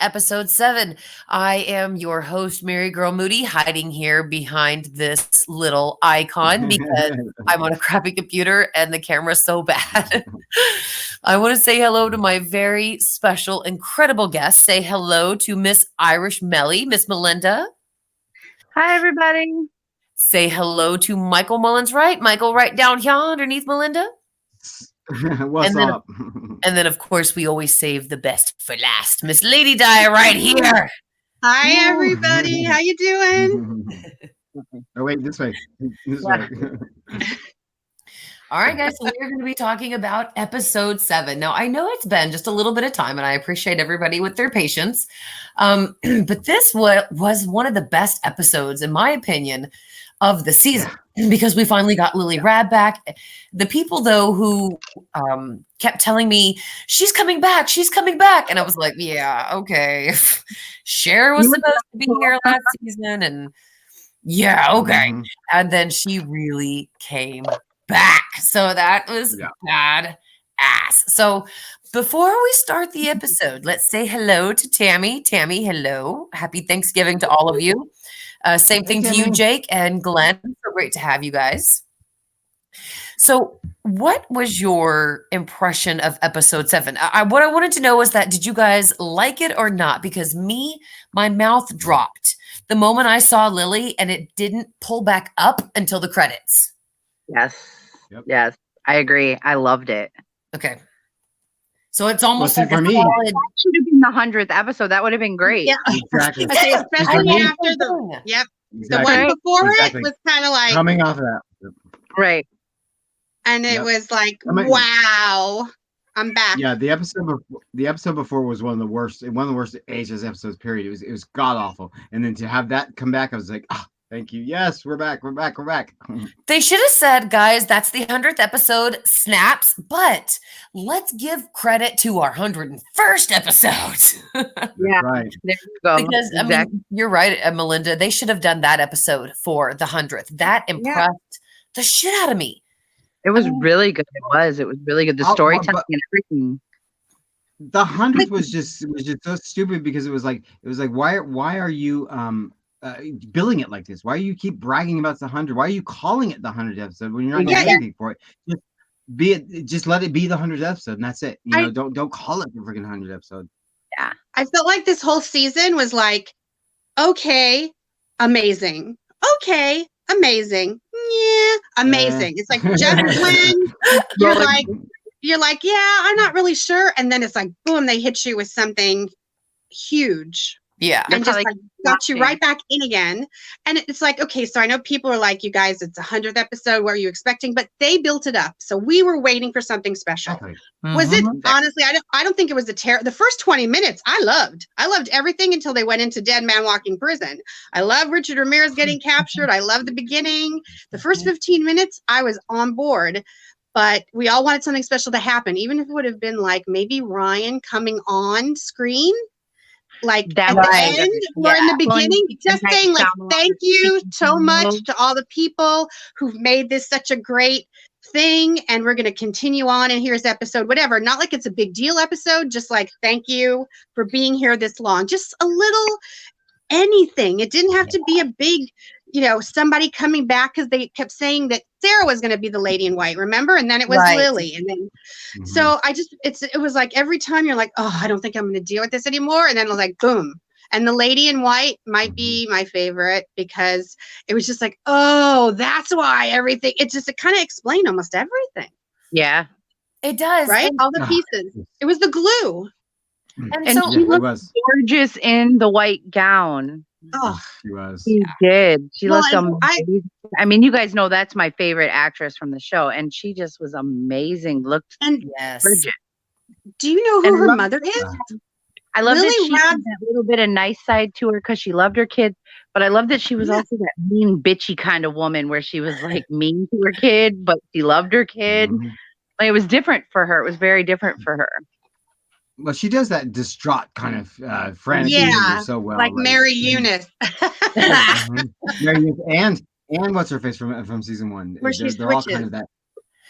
episode 7. I am your host, MaryGirl Moody, hiding here behind this little icon because I'm on a crappy computer and the camera's so bad. I want to say hello to my very special, incredible guest. Say hello to Miss Irish Melly, Miss Melinda. Hi, everybody. Say hello to Michael Mullins Wright. Michael, right down here underneath Melinda. What's up? And then, of course, we always save the best for last. Miss Lady Di right here. Hi, everybody. How you doing? Oh, wait, this way. This way. All right, guys, so we're going to be talking about episode 7. Now, I know it's been just a little bit of time, and I appreciate everybody with their patience. But this was one of the best episodes, in my opinion, of the season because we finally got Lily Rab back. The people, though, who kept telling me, she's coming back, and I was like, yeah, okay. Cher was supposed to be here last season, and yeah, okay. Mm-hmm. And then she really came back. So that was bad ass. So before we start the episode, let's say hello to Tammy. Tammy, hello. Happy Thanksgiving to all of you. Same thing to you, Jake and Glenn. So great to have you guys. So what was your impression of episode 7? What I wanted to know was that, did you guys like it or not? Because my mouth dropped the moment I saw Lily, and it didn't pull back up until the credits. Yes. Yep. Yes, I agree. I loved it. Okay. So it's almost like for me. That should have been the 100th episode. That would have been great. Yeah. Exactly. Okay, especially after the the one before it was kind of like coming off of that. Right. And it was like, wow, I'm back. Yeah, the episode before was one of the worst AHS episodes, period. It was god awful. And then to have that come back, I was like, thank you. Yes, we're back. They should have said, guys, that's the 100th episode, snaps, but let's give credit to our 101st episode. Yeah, right. There you go. Because, exactly. I mean, you're right, Melinda. They should have done that episode for the 100th. That impressed the shit out of me. It was really good. It was really good. The storytelling and everything. The 100th was just so stupid because it was like why are you billing it like this? Why do you keep bragging about the 100? Why are you calling it the 100th episode when you're not getting anything for it? Just let it be the 100th episode, and that's it. Don't call it the freaking 100th episode. Yeah, I felt like this whole season was like, okay, amazing. Okay, amazing. Yeah, amazing. It's like just when you're like, yeah, I'm not really sure, and then it's like, boom, they hit you with something huge. Yeah. And just like got you right back in again. And it's like, okay, so I know people are like, you guys, it's 100th episode. What are you expecting? But they built it up. So we were waiting for something special. Exactly. Was it, honestly, I don't think it was the first 20 minutes I loved. I loved everything until they went into Dead Man Walking Prison. I love Richard Ramirez getting captured. I love the beginning. The first 15 minutes, I was on board. But we all wanted something special to happen, even if it would have been like maybe Ryan coming on screen. Like that at the end or in the beginning, just saying like, thank you so much to all the people who've made this such a great thing. And we're going to continue on. And here's episode, whatever. Not like it's a big deal episode, just like, thank you for being here this long. Just a little anything. It didn't have to be a big, somebody coming back, because they kept saying that Sarah was going to be the lady in white, remember? And then it was Lily. And then, so it was like every time you're like, oh, I don't think I'm going to deal with this anymore. And then it was like, boom. And the lady in white might be my favorite because it was just like, oh, that's why everything, it kind of explained almost everything. Yeah, it does. Right? And all the pieces. It was the glue. And so she looked gorgeous in the white gown. Oh, she was. She did. She looked amazing. I mean, you guys know that's my favorite actress from the show, and she just was amazing. Looked gorgeous. Do you know who her mother is? I love that she had that little bit of nice side to her because she loved her kids, but I love that she was also that mean, bitchy kind of woman where she was like mean to her kid, but she loved her kid. Like, it was different for her. It was very different for her. Well, she does that distraught kind of frantic so well. Like Mary Eunice. Mary Eunice and what's her face from season 1? Where she's they're all kind of that.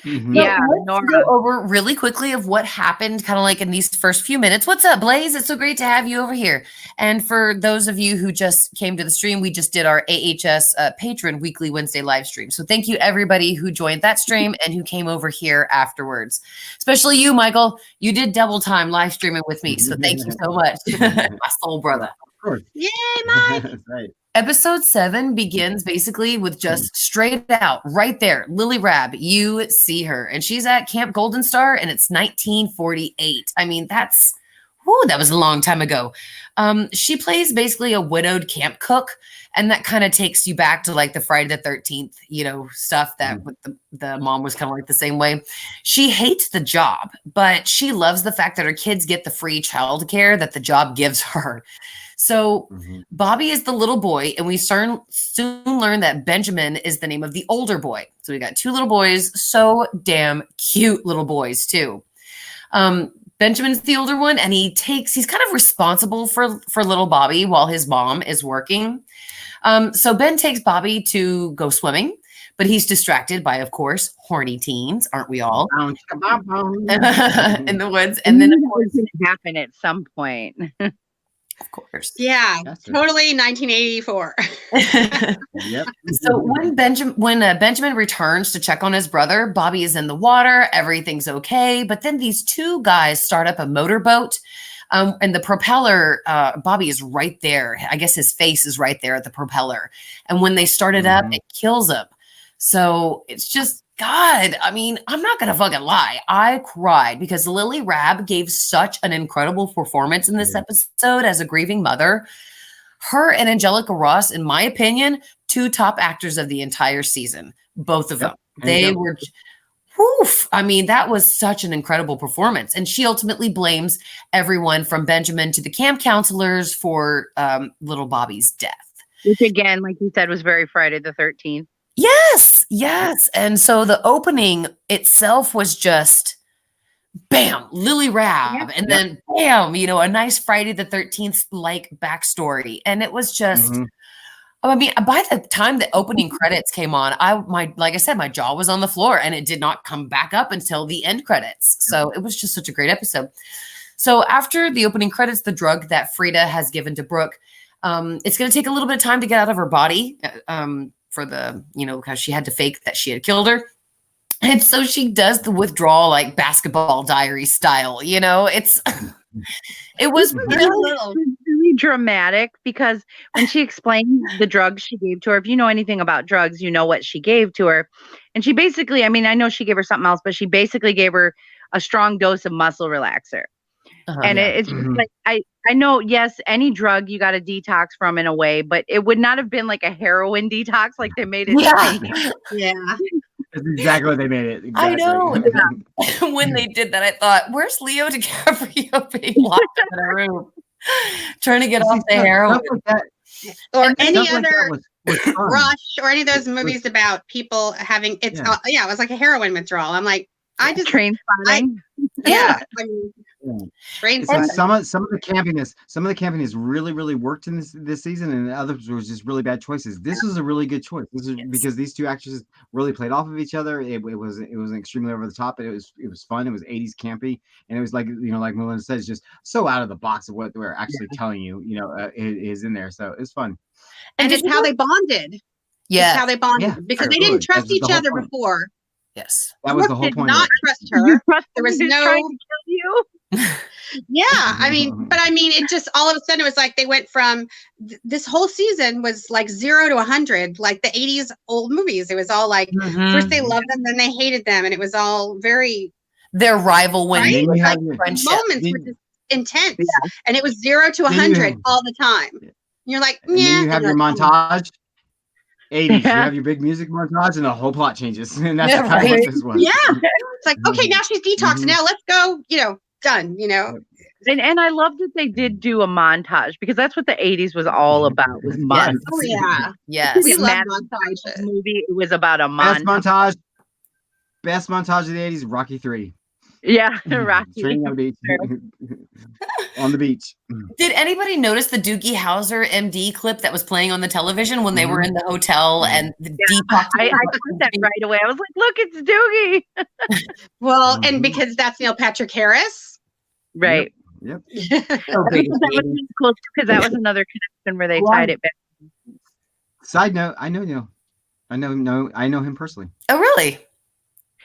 Yeah, let's go over really quickly of what happened kind of like in these first few minutes. What's up, Blaze? It's so great to have you over here. And for those of you who just came to the stream, we just did our AHS patron weekly Wednesday live stream. So thank you everybody who joined that stream and who came over here afterwards. Especially you, Michael. You did double time live streaming with me. So thank you so much. My soul brother. Of course. Yay, Mike. That's right. Episode 7 begins basically with just straight out right there. Lily Rabb, you see her, and she's at Camp Golden Star, and it's 1948. I mean, that was a long time ago. She plays basically a widowed camp cook, and that kind of takes you back to like the Friday the 13th, stuff that with the mom was kind of like the same way. She hates the job, but she loves the fact that her kids get the free childcare that the job gives her. So Bobby is the little boy, and we soon learn that Benjamin is the name of the older boy. So we got 2 little boys, so damn cute little boys too. Benjamin's the older one, and he's kind of responsible for little Bobby while his mom is working. So Ben takes Bobby to go swimming, but he's distracted by, of course, horny teens, aren't we all? In the woods. And then, of course, it's going to happen at some point. Of course. Yeah, totally 1984. Yep. So when Benjamin returns to check on his brother, Bobby is in the water. Everything's okay. But then these 2 guys start up a motorboat. And the propeller, Bobby is right there. I guess his face is right there at the propeller. And when they start it up, it kills him. So it's just, God, I mean, I'm not going to fucking lie. I cried because Lily Rabb gave such an incredible performance in this episode as a grieving mother. Her and Angelica Ross, in my opinion, 2 top actors of the entire season. Both of them. They were, I mean, that was such an incredible performance. And she ultimately blames everyone from Benjamin to the camp counselors for little Bobby's death. Which, again, like you said, was very Friday the 13th. Yes. And so the opening itself was just bam, Lily Rabb, and then bam, a nice Friday the 13th like backstory. And it was just, I mean, by the time the opening credits came on, like I said, my jaw was on the floor, and it did not come back up until the end credits. So it was just such a great episode. So after the opening credits, the drug that Frida has given to Brooke, it's going to take a little bit of time to get out of her body. For the, because she had to fake that she had killed her. And so she does the withdrawal like basketball diary style, it was really dramatic because when she explained the drugs she gave to her, if you know anything about drugs, you know what she gave to her. And she basically, I mean, I know she gave her something else, but she basically gave her a strong dose of muscle relaxer. And it's like, I know, yes, any drug you got to detox from in a way, but it would not have been like a heroin detox like they made it. Yeah. That's exactly what they made it. Exactly. I know. When they did that, I thought, where's Leo DiCaprio being locked in a room? Trying to get off the heroin. Or any other Rush or any of those movies about people having, it was like a heroin withdrawal. I'm like, I just train spotting. I mean, some of the campiness really, really worked in this season, and others was just really bad choices. This was a really good choice. This is because these 2 actresses really played off of each other. It was extremely over the top, but it was fun. It was 80s campy, and it was like like Melinda said, it's just so out of the box of what they're actually telling you. Is in there, so it's fun. And it's how they bonded. Yeah, how they bonded because they didn't trust each other before. Yes, that was the whole point. Not trust her. There was no trying to kill you. I mean, but I mean, it just all of a sudden it was like they went from this whole season was like 0 to 100, like the 80s old movies. It was all like first they loved them, then they hated them, and it was all very their rival winning. Right? Like moments were just intense, and it was 0 to 100 all the time. And you're like, and then you have your montage. 80s, you have your big music montage, and the whole plot changes, and that's kind of what this was. Yeah, it's like, okay, now she's detoxed. Now let's go. Done. And I love that they did do a montage because that's what the 80s was all about. Was montage. Oh yeah, yes. We love montages. Movie. It was about a montage. Best montage of the 80s. Rocky 3. Yeah, Rocky. on the beach. Did anybody notice the Doogie Howser MD clip that was playing on the television when they were in the hotel and the detox? I caught that right away. I was like, look, it's Doogie. Well, and because that's Neil Patrick Harris. Right. Yep. So big. That was cool because that was another connection where they tied it back. Side note, I know Neil. I know him personally. Oh, really?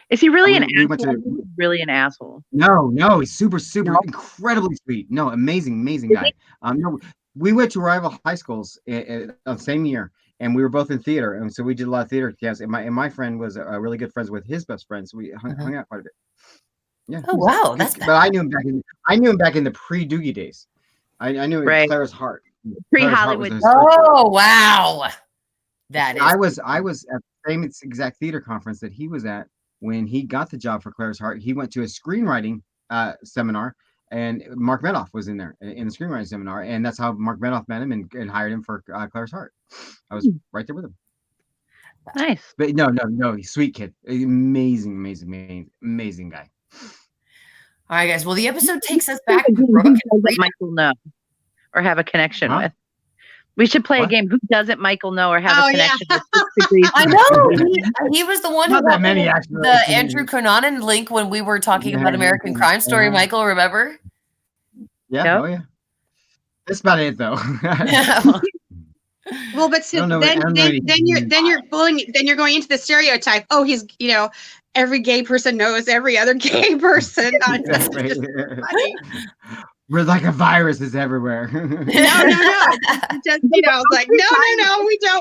Is he really We went asshole? to- He's really an asshole. No, he's super, No? incredibly sweet. No, amazing guy. No, we went to rival high schools the same year, and we were both in theater, and so we did a lot of theater camps. And my friend was really good friends with his best friend, so we hung out quite a bit. Yeah. Oh, wow. That's But I knew him back in the pre-Doogie days. I knew Right. Claire's Heart. Pre-Hollywood. Oh, wow. That is. I was at the same exact theater conference that he was at when he got the job for Claire's Heart. He went to a screenwriting seminar, and Mark Medoff was in there in the screenwriting seminar, and that's how Mark Medoff met him and hired him for Claire's Heart. I was right there with him. Nice. But no, he's a sweet kid, amazing guy. All right, guys. Well, the episode takes us back Who to Brooke. doesn't Michael know or have a connection Huh? with? We should play a What? game. Who doesn't Michael know or have Oh, a yeah. connection with 6 degrees? I know. He was the one who Not that got many, actually. the Andrew Cunanan link when we were talking about American Crime Story, Michael, remember? Yeah, Yep. oh yeah. That's about it though. Well, but so I don't know- then, I don't know then, anything. then you're going into the stereotype. Oh, he's every gay person knows every other gay person. It's just funny. We're like a virus is everywhere. No. Just it's like no,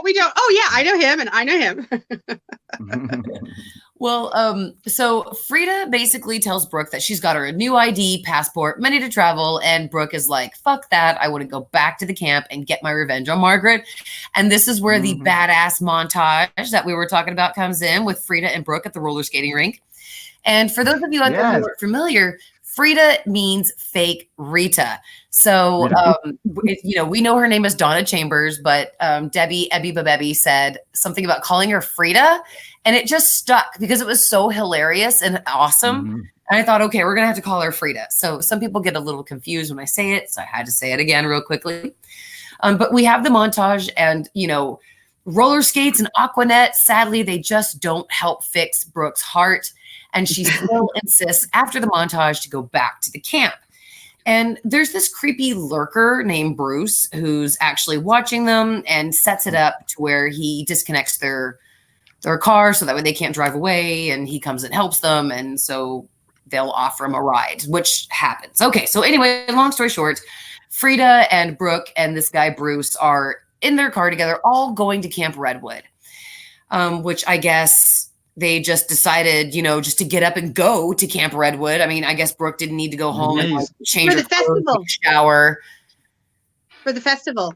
we don't. Oh yeah, I know him and I know him. Well, so Frida basically tells Brooke that she's got her a new ID, passport, money to travel, and Brooke is like, fuck that. I want to go back to the camp and get my revenge on Margaret. And this is where the badass montage that we were talking about comes in with Frida and Brooke at the roller skating rink. And for those of you out there who aren't familiar, Frida means fake Rita. So, we know her name is Donna Chambers, but Debbie Ebby said something about calling her Frida. And it just stuck because it was so hilarious and awesome. And I thought, okay, we're going to have to call her Frida. So some people get a little confused when I say it. So I had to say it again real quickly. But we have the montage and, roller skates and Aquanet. Sadly, they just don't help fix Brooke's heart. And she still insists after the montage to go back to the camp. And there's this creepy lurker named Bruce who's actually watching them and sets it up to where he disconnects their car so that way they can't drive away, and he comes and helps them, and so they'll offer him a ride, which happens. Okay, so anyway, long story short, Frida and Brooke and this guy Bruce are in their car together, all going to Camp Redwood, which I guess they just decided, just to get up and go to Camp Redwood. I mean, I guess Brooke didn't need to go home and change her clothes, take a shower. For the festival.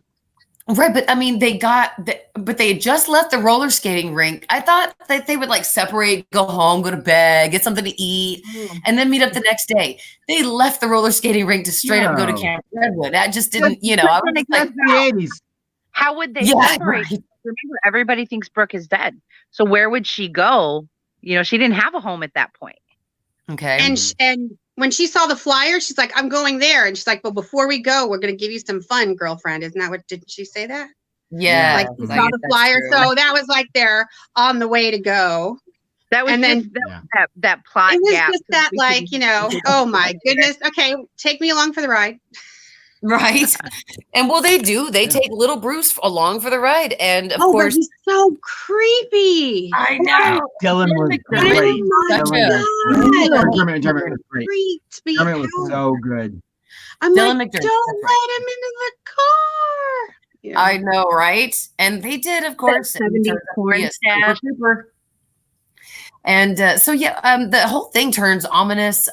Right, but I mean, they had just left the roller skating rink. I thought that they would separate, go home, go to bed, get something to eat, and then meet up the next day. They left the roller skating rink to straight up go to Camp Redwood. That just didn't, I was like, the 80s. How would they separate? Right. Remember, everybody thinks Brooke is dead. So where would she go? She didn't have a home at that point. Okay. And when she saw the flyer, she's like, I'm going there. And she's like, but before we go, we're going to give you some fun, girlfriend. Isn't that didn't she say that? Yeah. Like she saw the flyer. So that was like they're on the way to go. That was that plot it was gap. just that oh my goodness. Okay, take me along for the ride. Right. And they take little Bruce along for the ride. And of course, he's so creepy. I know. Dylan was great. Dermot was so good. I'm Dylan like, McDermott, don't let him into the car. Yeah. I know, right? And they did, of course. And the whole thing turns ominous.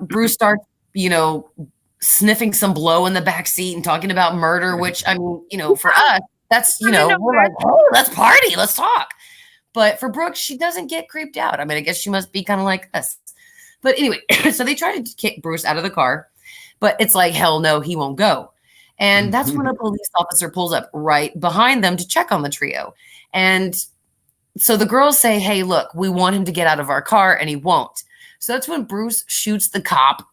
Bruce starts, sniffing some blow in the back seat and talking about murder, which I mean, for us, that's, we're like, oh, let's party, let's talk. But for Brooke, she doesn't get creeped out. I mean, I guess she must be kind of like us. But anyway, so they try to kick Bruce out of the car, but it's like, hell no, he won't go. And that's when a police officer pulls up right behind them to check on the trio. And so the girls say, hey, look, we want him to get out of our car, and he won't. So that's when Bruce shoots the cop.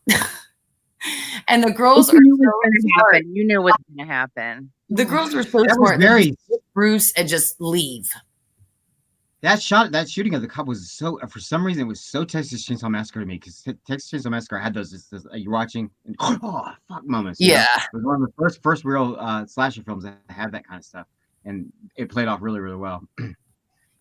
And the girls are You knew so smart. you knew what was going to happen. The girls were so That smart. was very. They just Bruce and just leave. That shooting of the cop was so, for some reason, it was so Texas Chainsaw Massacre to me, because Texas Chainsaw Massacre had those you're watching and oh fuck moments. Yeah, it was one of the first real slasher films that had that kind of stuff, and it played off really, really well.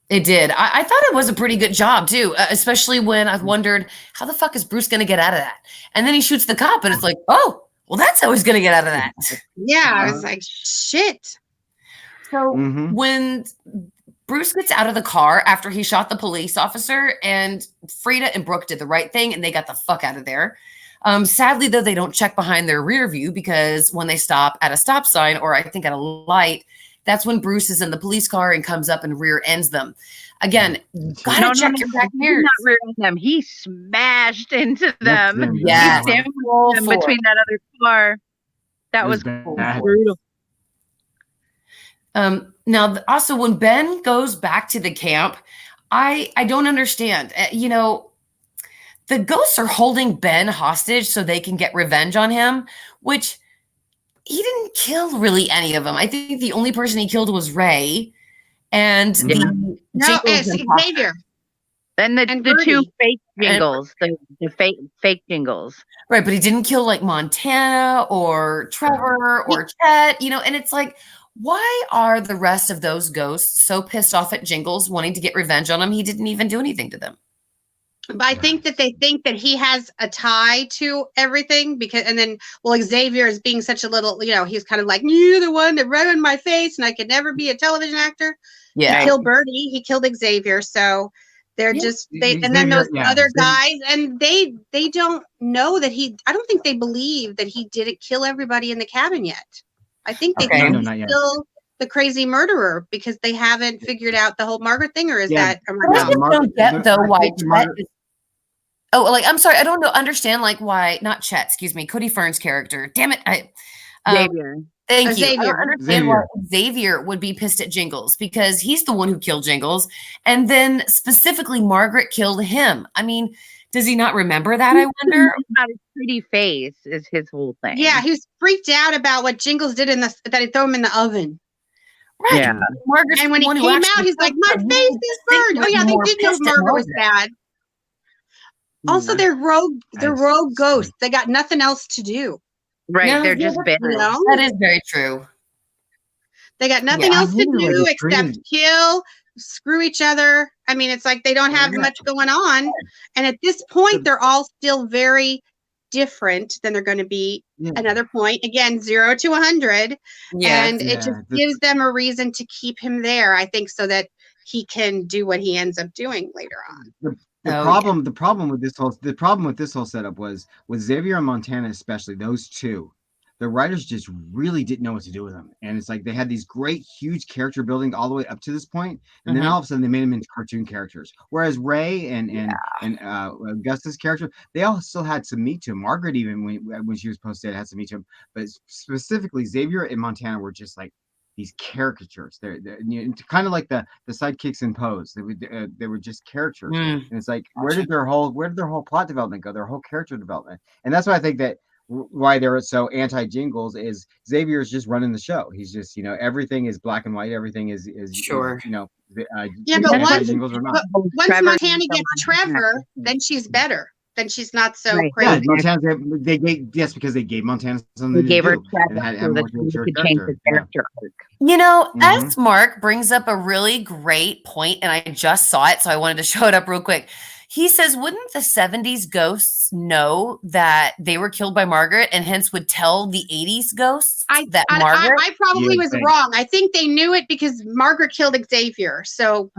it did. I thought it was a pretty good job too, especially when I wondered how the fuck is Bruce going to get out of that, and then he shoots the cop, and it's like, oh, well, that's how he's going to get out of that. Yeah, I was like, shit. So when Bruce gets out of the car after he shot the police officer, and Frida and Brooke did the right thing and they got the fuck out of there. Sadly, though, they don't check behind their rear view, because when they stop at a stop sign, or I think at a light, that's when Bruce is in the police car and comes up and rear ends them. Again, gotta check your back mirrors. Not rear end them. He smashed into them. Yeah, he sandwiched them between that other car. That was brutal. Now, also, when Ben goes back to the camp, I don't understand. The ghosts are holding Ben hostage so they can get revenge on him, which he didn't kill really any of them. I think the only person he killed was Ray and Xavier. And the two fake Jingles, the fake Jingles. Right, but he didn't kill like Montana or Trevor or Chet, and it's like, why are the rest of those ghosts so pissed off at Jingles, wanting to get revenge on him? He didn't even do anything to them. But I think that they think that he has a tie to everything, and then Xavier is being such a little, he's kind of like, you're the one that ruined my face and I could never be a television actor. Yeah. He killed Birdie. He killed Xavier. So they're and then those other guys, and they don't know that I don't think they believe that he didn't kill everybody in the cabin yet. I think they think he's still the crazy murderer, because they haven't figured out the whole Margaret thing, or is that? I just don't get though why Chet is. Oh, I'm sorry. I don't understand why not Chet. Excuse me, Cody Fern's character. Damn it, Xavier. Thank you. I don't understand why Xavier would be pissed at Jingles, because he's the one who killed Jingles, and then specifically Margaret killed him. I mean, does he not remember that? I wonder. About his pretty face is his whole thing. Yeah, he was freaked out about what Jingles did that he threw him in the oven. Right. Yeah. Margaret's and when he came out, he's like, my face is burned. Oh yeah, they did know Margaret was bad. Also, they're rogue ghosts. They got nothing else to do. Right. Yeah, they're just bitter. That is very true. They got nothing else to do except kill, screw each other. I mean, it's like they don't have much going on. And at this point, they're all still very different than they're going to be another point. Again, 0 to 100. And it just gives them a reason to keep him there, I think, so that he can do what he ends up doing later on. The problem with this whole setup was with Xavier and Montana, especially those two. The writers just really didn't know what to do with them, and it's like they had these great, huge character building all the way up to this point, and then all of a sudden they made them into cartoon characters. Whereas Ray and Augustus' character, they all still had some meat to them. Margaret, even when she was posted, had some meat to them, but specifically Xavier and Montana were just like these caricatures. They're kind of like the sidekicks in Pose. They were just characters, and it's like where did their whole plot development go? Their whole character development, and that's why I think that why they're so anti-Jingles is Xavier is just running the show. He's just everything is black and white. Everything is sure. But once Montana gets Trevor, then she's better. Then she's not so crazy. Yeah, because they gave Montana something. They gave her Trevor to change the character arc. S. Mark brings up a really great point, and I just saw it, so I wanted to show it up real quick. He says, wouldn't the 70s ghosts know that they were killed by Margaret, and hence would tell the 80s ghosts that Margaret? I probably was wrong. I think they knew it because Margaret killed Xavier. So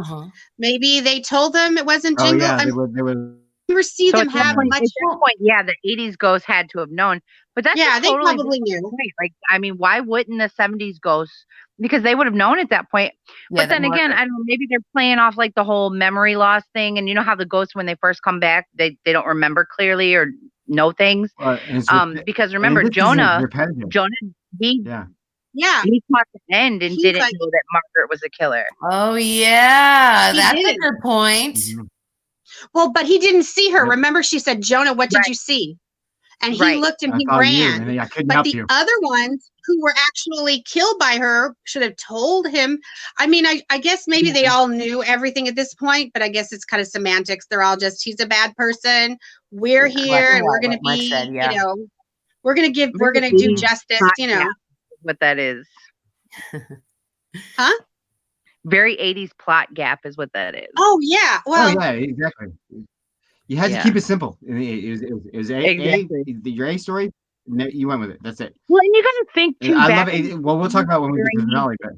maybe they told them it wasn't Jingle. Oh, yeah, they were. Never see them have much. At this point, the 80s ghosts had to have known. But that's they probably knew. Like, I mean, why wouldn't the 70s ghosts? Because they would have known at that point. But then again, I don't know, maybe they're playing off like the whole memory loss thing. And you know how the ghosts, when they first come back, they don't remember clearly or know things. Because remember, Jonah, he caught the end and didn't know that Margaret was a killer. Oh, yeah. That's a good point. Well, but he didn't see her. Remember, she said, Jonah, what did you see? and he looked and he ran. I couldn't but help the you. other ones who were actually killed by her should have told him. I mean, I guess maybe they all knew everything at this point, but I guess it's kind of semantics. They're all just, he's a bad person. We're here and we're going to be, you know, we're going to do justice, you know. What that is. Huh? Very 80s plot gap is what that is. Oh, yeah. Well, yeah, exactly. You had to keep it simple. It was your A story. You went with it. That's it. Well, and you got to think too. I love it. Well, we'll talk about when we get to the finale. But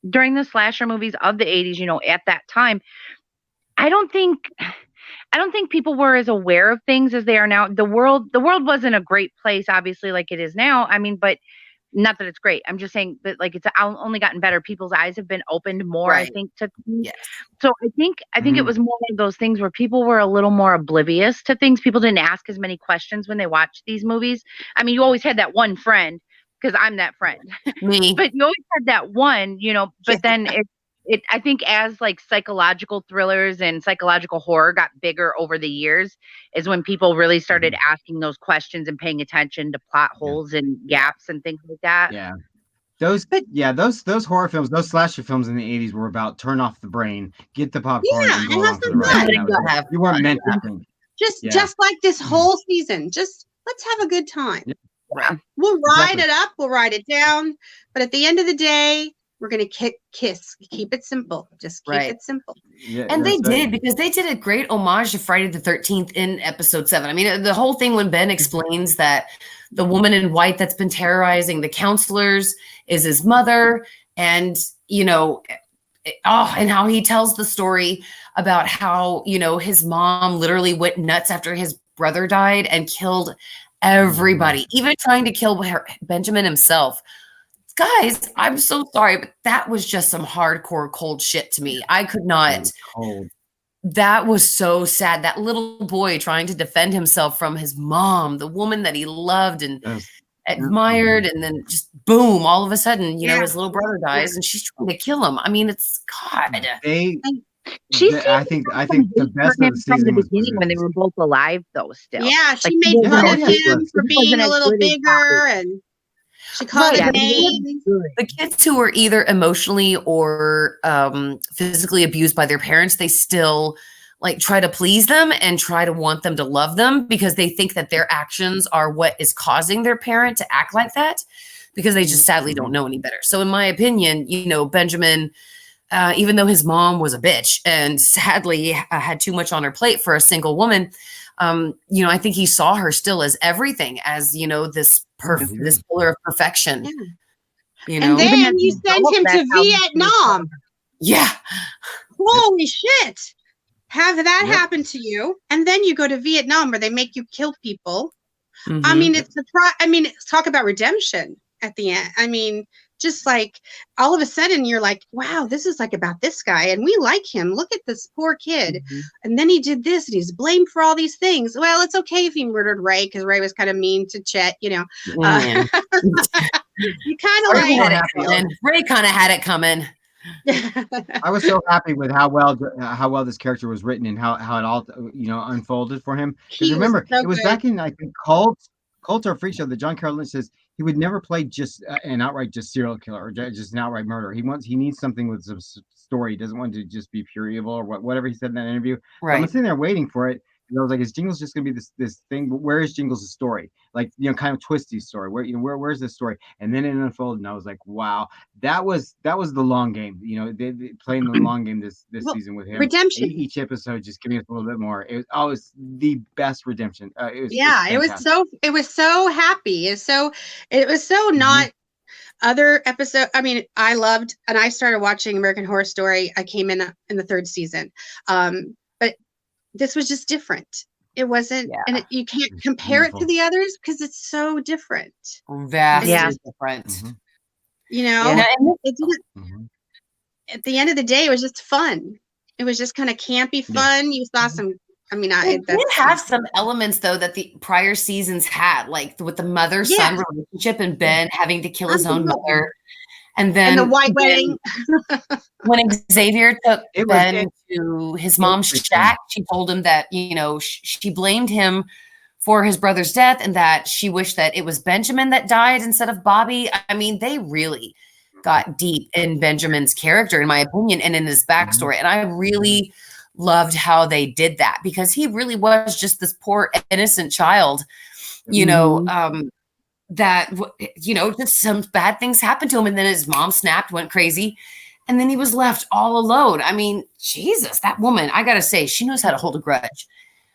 during the slasher movies of the 80s, you know, at that time, I don't think people were as aware of things as they are now. The world wasn't a great place, obviously, like it is now. I mean, but not that it's great. I'm just saying that, like, it's only gotten better. People's eyes have been opened more, I think, to things. Yes. So I think it was more one of those things where people were a little more oblivious to things. People didn't ask as many questions when they watched these movies. I mean, you always had that one friend, because I'm that friend. Me. But you always had that one, you know, but then I think as like psychological thrillers and psychological horror got bigger over the years is when people really started asking those questions and paying attention to plot holes and gaps and things like that. Yeah. Those horror films, those slasher films in the 80s were about turn off the brain, get the popcorn, and go along for the ride. You weren't meant to think. Just like this whole season, just let's have a good time. Yeah. We'll ride it up, we'll ride it down, but at the end of the day, we're going to keep it simple. Just keep it simple. Yeah, and they did, because they did a great homage to Friday the 13th in episode 7. I mean, the whole thing when Ben explains that the woman in white that's been terrorizing the counselors is his mother, and, you know, and how he tells the story about how, you know, his mom literally went nuts after his brother died and killed everybody, even trying to kill Benjamin himself. Guys, I'm so sorry, but that was just some hardcore cold shit to me. I could not. That was so sad. That little boy trying to defend himself from his mom, the woman that he loved and admired, and then just boom, all of a sudden, you know, his little brother dies and she's trying to kill him. I mean, it's God. I think the best of the season from the beginning when they were both alive, though. Still, yeah, she made fun of him for being a little bigger and. She called it names. The kids who were either emotionally or physically abused by their parents, they still like try to please them and try to want them to love them, because they think that their actions are what is causing their parent to act like that, because they just sadly don't know any better. So in my opinion, you know, Benjamin, even though his mom was a bitch and sadly had too much on her plate for a single woman, you know, I think he saw her still as everything, as, you know, this pillar of perfection. Yeah. You know, and then you send him to Vietnam. Yeah. Holy shit. Have that happen to you, and then you go to Vietnam where they make you kill people. I mean, talk about redemption at the end. I mean, just like all of a sudden you're like, wow, this is like about this guy and we like him. Look at this poor kid. And then he did this and he's blamed for all these things. Well, it's okay if he murdered Ray, because Ray was kind of mean to Chet, you know. You kind of like Ray kind of had it coming. I was so happy with how well this character was written and how it all, you know, unfolded for him. Because remember, it was back in, I think, Cult or Freak Show that John Carroll Lynch says he would never play just an outright serial killer or just an outright murder. He needs something with some story. He doesn't want to just be pure evil or whatever he said in that interview. Right. So I'm sitting there waiting for it. And I was like, is Jingles just gonna be this thing? But where is Jingles' story? Like, you know, kind of Twisty's story. Where's this story? And then it unfolded, and I was like, wow, that was the long game. You know, they playing the long game this season with him. Redemption. Each episode just giving us a little bit more. It was the best redemption. It was so happy. It was so not other episode. I mean, I loved, and I started watching American Horror Story. I came in the 3rd season. But this was just different. It wasn't, and you can't compare it to the others because it's so different. Vastly different. You know, it didn't. At the end of the day, it was just fun. It was just kind of campy fun. You saw some. I mean, it did have some elements though that the prior seasons had, like with the mother-son relationship and Ben having to kill his own mother. And then the white wedding. When Xavier took Ben to his mom's shack, she told him that, you know, she blamed him for his brother's death, and that she wished that it was Benjamin that died instead of Bobby. I mean, they really got deep in Benjamin's character, in my opinion, and in his backstory. And I really loved how they did that, because he really was just this poor innocent child, that, just some bad things happened to him. And then his mom snapped, went crazy. And then he was left all alone. I mean, Jesus, that woman, I got to say, she knows how to hold a grudge.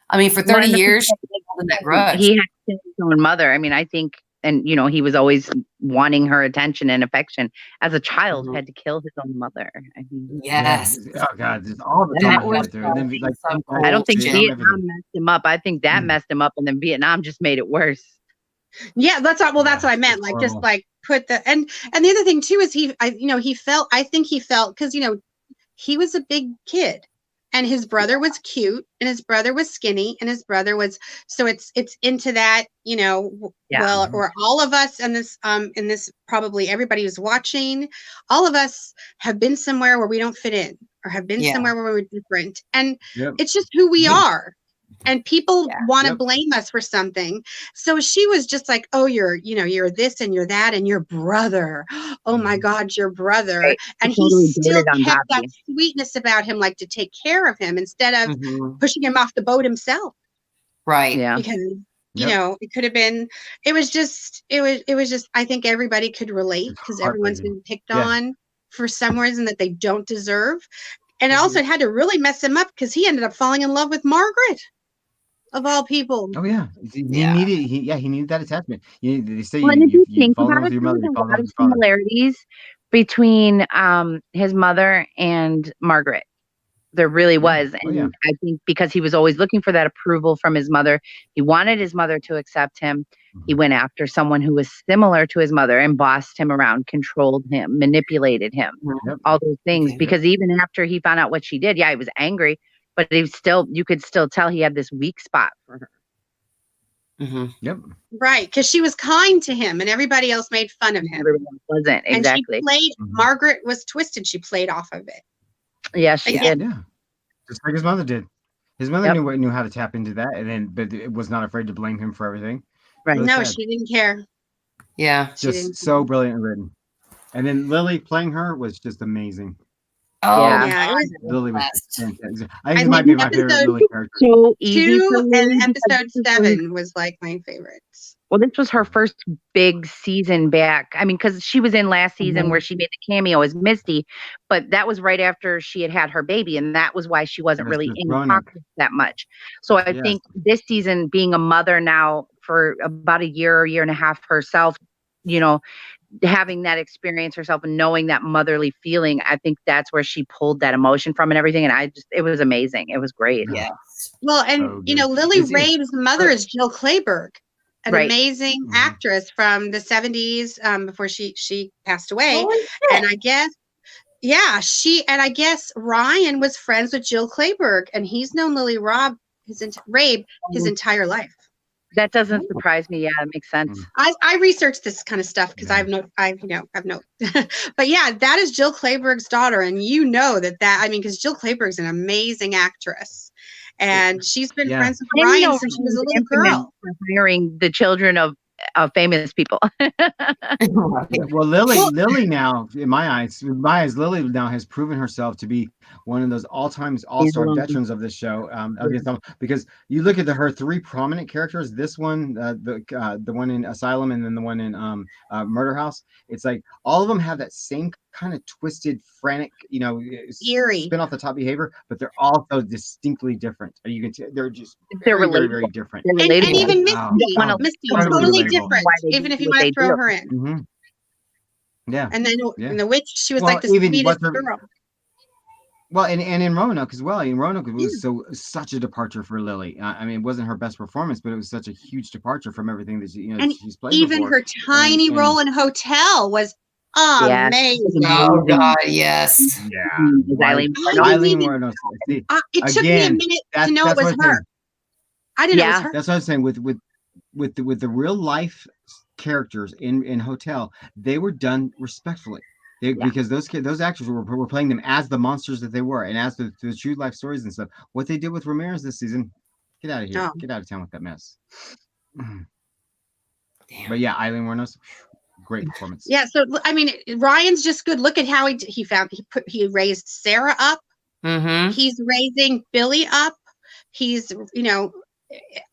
I mean, for 30 years, she was holding that grudge. He had his own mother. I mean, I think, and he was always wanting her attention and affection. As a child, had to kill his own mother. I mean, yes. Oh God, just all the time. I don't think Vietnam messed him up. I think that messed him up, and then Vietnam just made it worse. Yeah, that's what I meant. Like, just like put the and the other thing too is he felt because he was a big kid, and his brother was cute, and his brother was skinny, and his brother was, so it's into that, well, or all of us in this probably everybody who's watching, all of us have been somewhere where we don't fit in, or have been somewhere where we're different, and it's just who we are. And people want to blame us for something. So she was just like, oh, you're this and you're that, and your brother. Oh my God, your brother. Right. And he still kept that sweetness about him, like to take care of him instead of pushing him off the boat himself. Right. Yeah. Because it could have been, it was just, I think everybody could relate, because everyone's been picked on for some reason that they don't deserve. And also it had to really mess him up, because he ended up falling in love with Margaret. Of all people. Oh yeah, he needed that attachment. They say if you fall in love with your mother, you fall in love with your father. Similarities between his mother and Margaret. There really was. And I think because he was always looking for that approval from his mother, he wanted his mother to accept him. He went after someone who was similar to his mother and bossed him around, controlled him, manipulated him, all those things. Because even after he found out what she did, he was angry. But you could still tell he had this weak spot for her. Yep. Right, because she was kind to him, and everybody else made fun of him. Everyone wasn't, exactly. And she played. Margaret was twisted. She played off of it. Yeah, she did. Yeah, just like his mother did. His mother knew how to tap into that, but it was not afraid to blame him for everything. Right? Really no, she didn't care. Yeah, just so brilliantly written. And then Lily playing her was just amazing. Oh yeah, Lily was fantastic. I think it might be my favorite Lily character. So easy 2 and episode 7 was like my favorites. Well, this was her first big season back. I mean, because she was in last season where she made the cameo as Misty, but that was right after she had her baby, and that was why she wasn't really in contact that much. So I think this season, being a mother now for about a year and a half herself, having that experience herself and knowing that motherly feeling, I think that's where she pulled that emotion from and everything. And it was amazing. It was great. Yes. Well, and Lily Rabe's mother is Jill Clayburgh, an amazing actress from the 70s, before she passed away. And I guess Ryan was friends with Jill Clayburgh, and he's known Lily Rabe his entire life. That doesn't surprise me. Yeah, it makes sense. I researched this kind of stuff because I've no. But yeah, that is Jill Clayburgh's daughter, and because Jill Clayburgh's an amazing actress, and she's been friends with Ryan since she was a little girl. Hiring the children of famous people. Well, Lily now, in my eyes, Lily now has proven herself to be one of those all-star veterans of this show. Because you look at her 3 prominent characters, this one, the one in Asylum, and then the one in Murder House. It's like all of them have that same kind of twisted, frantic, eerie, spin off the top behavior, but they're also distinctly different. You can they're very, very, very different. And even Misty, totally different. Even if you want to throw her in. Yeah. And then in The Witch, she was like the sweetest girl. Well, and in Roanoke as well. In Roanoke, it was such a departure for Lily. I mean, it wasn't her best performance, but it was such a huge departure from everything that she's played. Even before. her tiny role in Hotel was amazing. Oh God, yes. Yeah. Eileen Wuornos. It took me a minute to know it was her. I didn't know it was her. That's what I'm saying. With the real life characters in Hotel, they were done respectfully. Because those actors were playing them as the monsters that they were, and as the true life stories and stuff. What they did with Ramirez this season, Get out of here. Oh. Get out of town with that mess. Damn. But yeah, Eileen Wuornos, great performance. Yeah. So I mean, Ryan's just good. Look at how he raised Sarah up. Mm-hmm. He's raising Billy up. He's,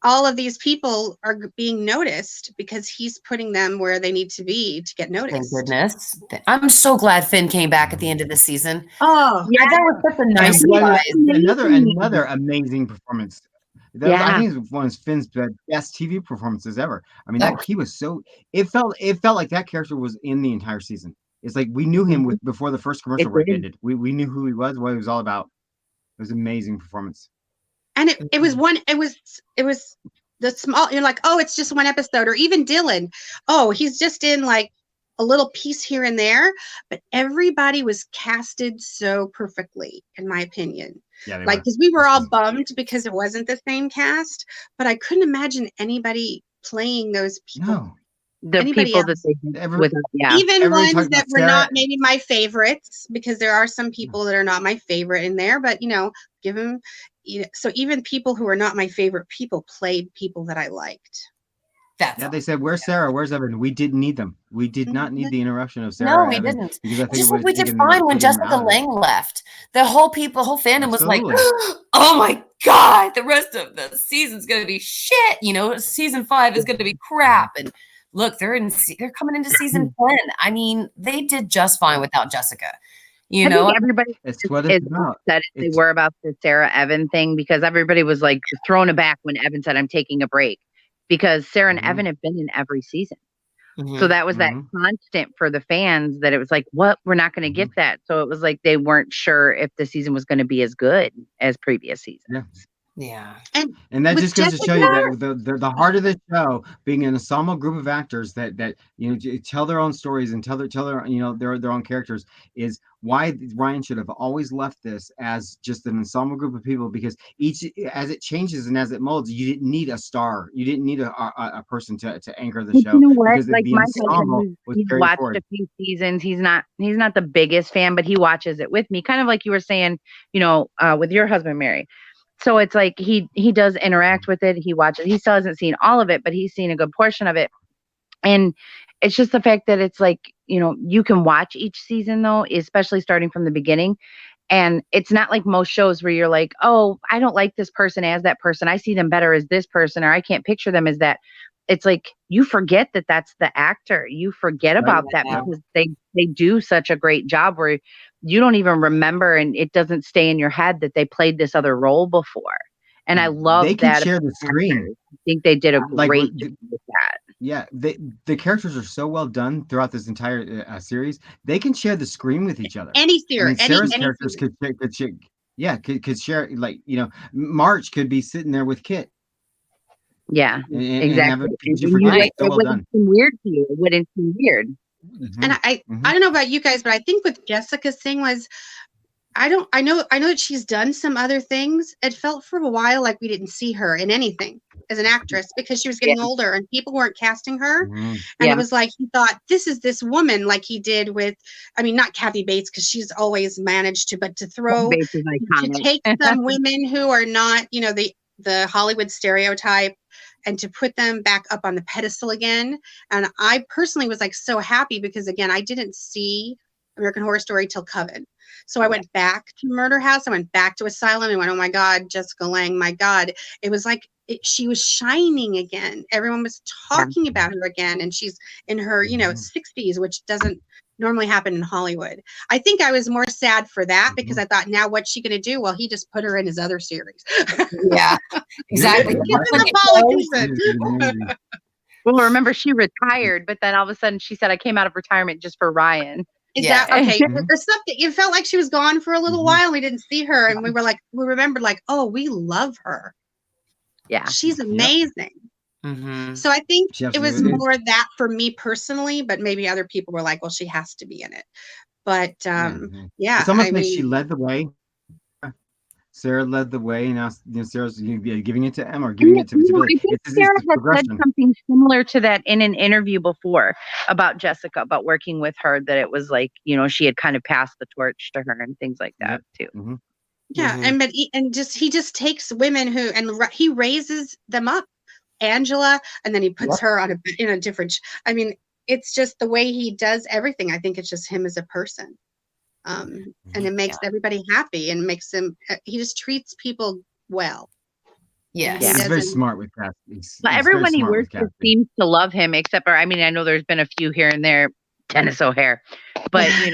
all of these people are being noticed because he's putting them where they need to be to get noticed. Thank goodness. I'm so glad Finn came back at the end of the season. Oh, Yeah, that was such a nice surprise. Another amazing performance. I think it's one of Finn's best TV performances ever. I mean, he was so. It felt like that character was in the entire season. It's like we knew him before the first commercial break ended. We knew who he was, what he was all about. It was an amazing performance. And it was the small, you're like, oh, it's just one episode. Or even Dylan, oh, he's just in like a little piece here and there, but everybody was casted so perfectly, in my opinion. Yeah, like, because we were all bummed because it wasn't the same cast, but I couldn't imagine anybody playing those people. No. The Anybody people else? that they did with, even ones that were not maybe my favorites, because there are some people that are not my favorite in there, but give them, so even people who are not my favorite people played people that I liked. They said, where's Sarah? Where's Evan? We didn't need them. We did not need the interruption of Sarah. No, we didn't. Because I think just like we did fine when Jessica Lange left. The whole fandom was like, oh my God, the rest of the season's going to be shit. Season 5 is going to be crap. And look, they're coming into season 10. I mean, they did just fine without Jessica. I think everybody is upset they were about the Sarah Evan thing, because everybody was like thrown aback when Evan said, I'm taking a break, because Sarah and Evan have been in every season. So that was that constant for the fans, that it was like, what? We're not going to get that. So it was like they weren't sure if the season was going to be as good as previous seasons. Yeah. And that just goes to show you that the heart of the show, being an ensemble group of actors that tell their own stories and tell their their own characters, is why Ryan should have always left this as just an ensemble group of people, because each, as it changes and as it molds, you didn't need a star, you didn't need a person to anchor the show. You know what? Because like the my ensemble husband, was he's carried watched forward. a few seasons. He's not the biggest fan, but he watches it with me, kind of like you were saying, with your husband, Mary. So it's like he does interact with it. He watches. He still hasn't seen all of it, but he's seen a good portion of it. And it's just the fact that it's like, you can watch each season, though, especially starting from the beginning. And it's not like most shows where you're like, oh, I don't like this person as that person. I see them better as this person, or I can't picture them as that. It's like you forget that that's the actor. You forget about that because they do such a great job where you don't even remember, and it doesn't stay in your head that they played this other role before. And I love that. They can share the screen. I think they did a great job with that. Yeah, the characters are so well done throughout this entire series. They can share the screen with each other. Any series, Sarah's characters could share. Like March could be sitting there with Kit. Yeah, exactly. It wouldn't seem weird to you. It wouldn't seem weird. And I don't know about you guys, but I think with Jessica's thing was, I know that she's done some other things. It felt for a while like we didn't see her in anything as an actress, because she was getting older and people weren't casting her. And it was like, he thought, this is this woman, like he did with, not Kathy Bates, because she's always managed to, but to take some women who are not, the Hollywood stereotype, and to put them back up on the pedestal again. And I personally was like so happy, because again, I didn't see American Horror Story till Coven. So I went back to Murder House. I went back to Asylum and went, oh my God, Jessica Lange, my God. It was like she was shining again. Everyone was talking about her again. And she's in her, 60s, which doesn't normally happen in Hollywood. I think I was more sad for that, because I thought, now what's she going to do? Well, he just put her in his other series. Yeah, exactly. Well, remember, she retired, but then all of a sudden she said, I came out of retirement just for Ryan. Is that okay? There's something, it felt like she was gone for a little while and we didn't see her, and we remembered like, oh, we love her. Yeah, she's amazing. So I think it was more that for me personally, but maybe other people were like, well, she has to be in it. But it's almost like she led the way. Sarah led the way, and now Sarah's giving it to Emma, or giving it to Billy. Sarah had said something similar to that in an interview before about Jessica, about working with her, that it was like, she had kind of passed the torch to her and things like that too. Yeah, and he just takes women who he raises them up, Angela, and then he puts her in a different. I mean, it's just the way he does everything. I think it's just him as a person, and it makes everybody happy and makes him. He just treats people well. Yes. He's very smart with casting. But everyone he works with seems to love him, except for, I mean, I know there's been a few here and there, Dennis O'Hare, but we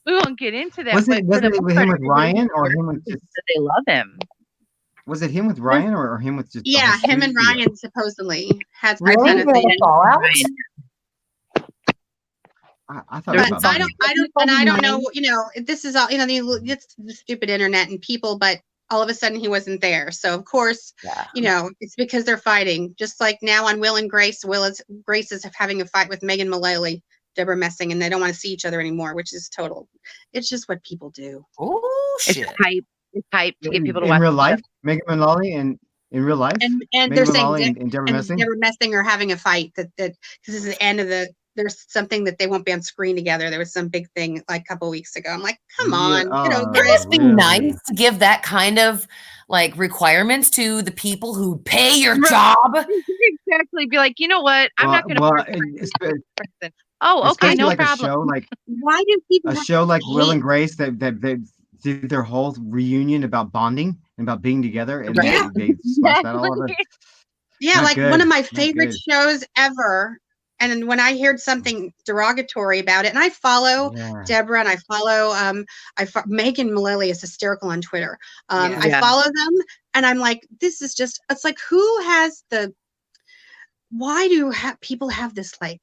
won't get into that. Was it with him with Ryan or him with just they love him? Was it him with Ryan or him with just? Yeah, him and Ryan supposedly has really kind of thing. Fallout. I thought. But I don't know. You know, this is all. You know, it's the stupid internet and people, but. All of a sudden he wasn't there. So of course, you know, it's because they're fighting. Just like now on Will and Grace, Grace is having a fight with Megan Mullally, Deborah Messing, and they don't want to see each other anymore, which is total. It's just what people do. Oh shit! It's hype to get people to watch. In real life, Megan Mullally and in real life, and they're saying Deborah Messing are having a fight that because this is the end of the. There's something that they won't be on screen together. There was some big thing like a couple weeks ago. I'm like, come on, get over it. It must be nice to give that kind of like requirements to the people who pay your job. Exactly. Be like, you know what? I'm not going to. Oh, okay, no problem. A show like why do people show like Will and Grace that did their whole reunion about bonding and about being together, and they splashed that all over. Yeah, like one of my favorite shows ever. And when I heard something derogatory about it, and I follow Deborah and I follow Megan Mullally is hysterical on Twitter. I follow them and I'm like, this is just, it's like, why do people have this like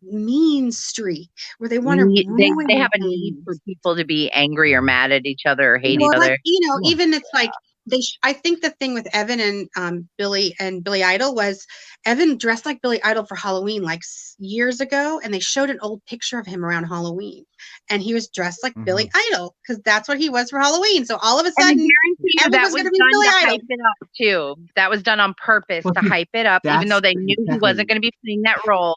mean streak where they want to they have a need for people to be angry or mad at each other or hate each other. You know, even it's like, I think the thing with Evan and Billy Idol was Evan dressed like Billy Idol for Halloween like years ago, and they showed an old picture of him around Halloween, and he was dressed like Billy Idol because that's what he was for Halloween. So all of a sudden, Evan was going to be Billy Idol. Hype it up too. That was done on purpose to hype it up, even though they knew he wasn't going to be playing that role.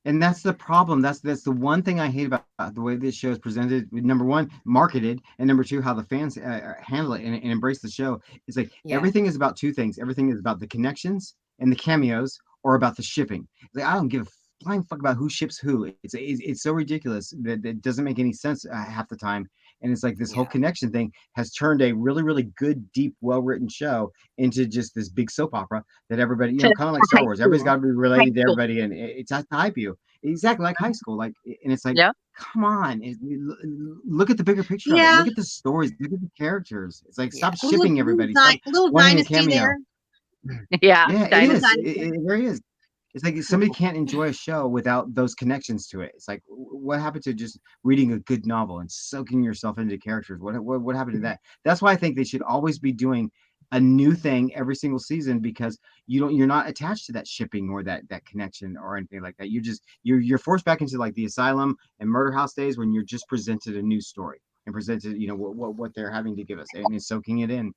And that's the problem. That's the one thing I hate about the way this show is presented. Number one, marketed, and number two, how the fans handle it and embrace the show. It's like everything is about two things. Everything is about the connections and the cameos, or about the shipping. Like, I don't give a flying fuck about who ships who. It's so ridiculous that it doesn't make any sense half the time. And it's like this whole connection thing has turned a really, really good, deep, well-written show into just this big soap opera that everybody, you know, kind of like Star Wars. Everybody's got to be related to everybody, and it's to hype you. Exactly like high school. Like, and it's like, come on, look at the bigger picture. Of it. Look at the stories. Look at the characters. It's like, stop shipping everybody. Stop wanting a cameo. It is. It really is. It's like somebody can't enjoy a show without those connections to it. It's like, what happened to just reading a good novel and soaking yourself into characters? What happened to that? That's why I think they should always be doing a new thing every single season, because you're not attached to that shipping or that connection or anything like that. You're forced back into like the Asylum and Murder House days when you're just presented a new story and presented, you know, what they're having to give us and soaking it in.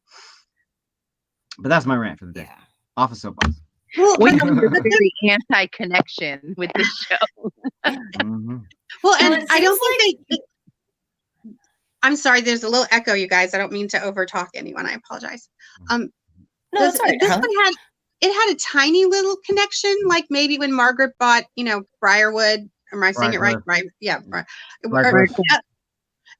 But that's my rant for the day. Off of soapbox. Well, we're very anti-connection with this show. Well, and I don't think I'm sorry, there's a little echo, you guys. I don't mean to overtalk anyone. I apologize. No, that's all right. This one had a tiny little connection, like maybe when Margaret bought, you know, Briarwood. Am I saying it right? Right. Yeah.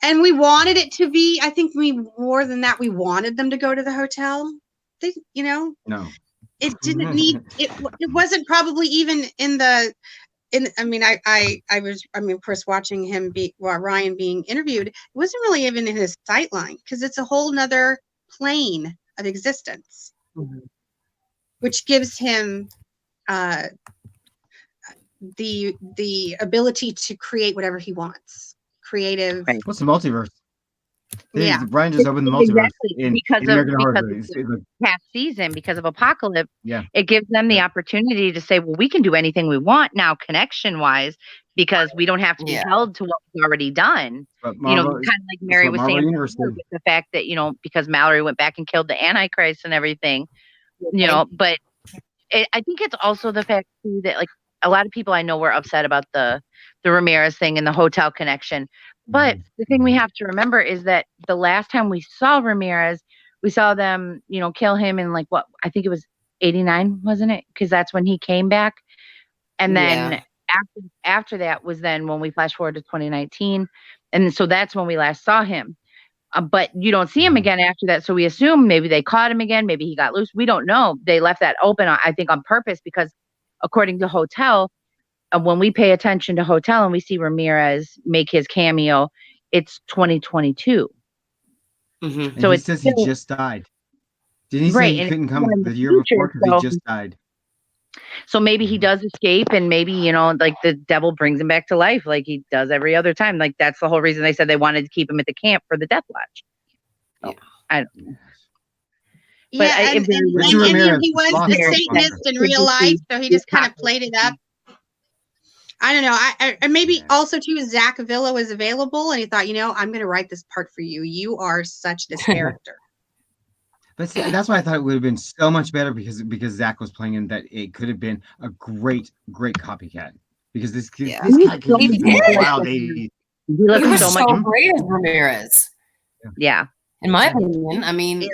And we wanted it to be, I think more than that, we wanted them to go to the hotel. You know? No. It didn't need it. It wasn't probably even I mean, of course, watching Ryan being interviewed, it wasn't really even in his sight line because it's a whole nother plane of existence, which gives him the ability to create whatever he wants. Creative. Right. What's the multiverse? Brian just opened the multiverse because of past season, because of Apocalypse. It gives them the opportunity to say, well, we can do anything we want now, connection wise, because we don't have to be held to what we've already done. Marvel, you know, kind of like Mary was saying with the fact that, you know, because Mallory went back and killed the Antichrist and everything, you know, but I think it's also the fact too that like a lot of people I know were upset about the Ramirez thing and the hotel connection. But the thing we have to remember is that the last time we saw Ramirez, we saw them, kill him in I think it was 89, wasn't it? Because that's when he came back. And then after that was then when we flash forward to 2019. And so that's when we last saw him. But you don't see him again after that. So we assume maybe they caught him again. Maybe he got loose. We don't know. They left that open, I think, on purpose, because according to Hotel, when we pay attention to Hotel and we see Ramirez make his cameo, it's 2022. Mm-hmm. So he says he just died. Didn't he say he couldn't come the year before because he just died? So maybe he does escape, and maybe, the devil brings him back to life like he does every other time. Like, that's the whole reason they said they wanted to keep him at the camp for the Death Watch. So, I don't know. But and he was a Satanist in real life, so he just kind of played it up. I don't know. I maybe also too, Zach Villa was available, and he thought, I'm going to write this part for you. You are such this character. But see, that's why I thought it would have been so much better because Zach was playing in that. It could have been a great copycat because this guy could have been wild. He was so great as Ramirez. Yeah, in my opinion. I mean,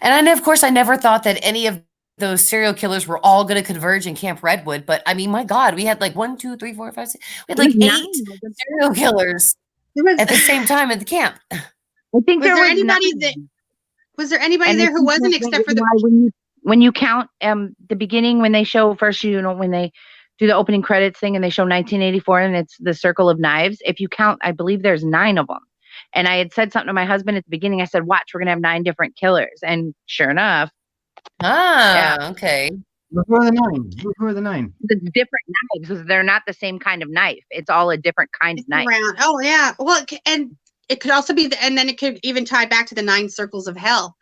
and of course, I never thought that any of those serial killers were all going to converge in Camp Redwood. But I mean, my God, we had 1, 2, 3, 4, 5, 6. We had 8 serial killers at the same time at the camp. I think was there anybody there who wasn't, except for when you count the beginning, when they show first, when they do the opening credits thing and they show 1984 and it's the Circle of Knives. If you count, I believe there's 9 of them. And I had said something to my husband at the beginning. I said, "Watch, we're gonna have 9 different killers." And sure enough, okay. Who are the 9? The different knives, because they're not the same kind of knife. It's all a different kind of knife. Oh yeah, well, and it could also be, and then it could even tie back to the 9 circles of hell,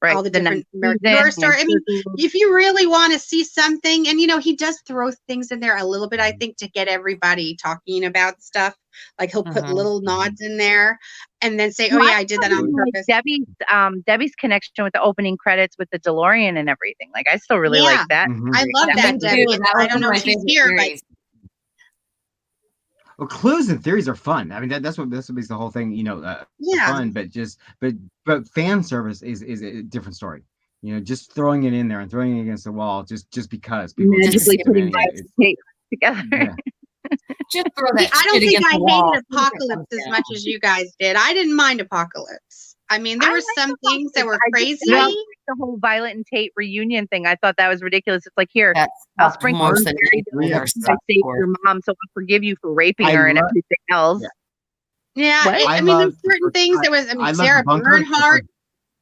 all the different American Horror Story. I mean, if you really want to see something, and he does throw things in there a little bit, I think, to get everybody talking about stuff. Like he'll put little nods in there, and then say, "Oh yeah, I did that on purpose." Debbie's connection with the opening credits with the DeLorean and everything. Like, I still really like that. I love that, Debbie. I don't know if she's here, but. Well, clues and theories are fun. I mean, that's what makes the whole thing, fun. But fan service is a different story. Just throwing it in there and throwing it against the wall, just because people magically putting tape together. Yeah. Just throw that. I don't think I hated Apocalypse as much as you guys did. I didn't mind Apocalypse. I mean, there were some things that were crazy. The whole Violet and Tate reunion thing, I thought that was ridiculous. It's like, here, I'll sprinkle I saved your mom, so I'll forgive you for raping her and everything else. Yeah, I mean, there's certain things that was. I mean, Sarah Bernhardt